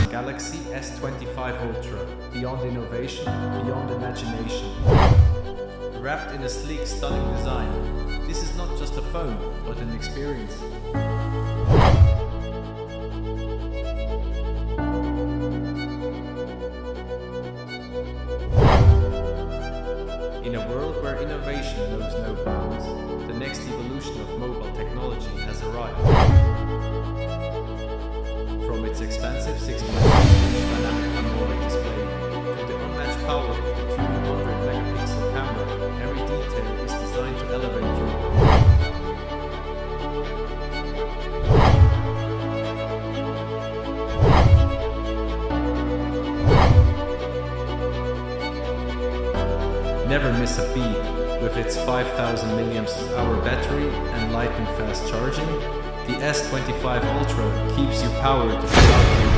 Galaxy S25 Ultra. Beyond innovation, beyond imagination. Wrapped in a sleek, stunning design, this is not just a phone, but an experience. In a world where innovation knows no bounds, the next evolution of mobile technology has arrived. From its expansive 6.5-inch dynamic AMOLED display to the unmatched power of the 200-megapixel camera, every detail is designed to elevate your life. Never miss a beat. With its 5000 mAh battery and lightning fast charging, the S25 Ultra keeps you powered throughout your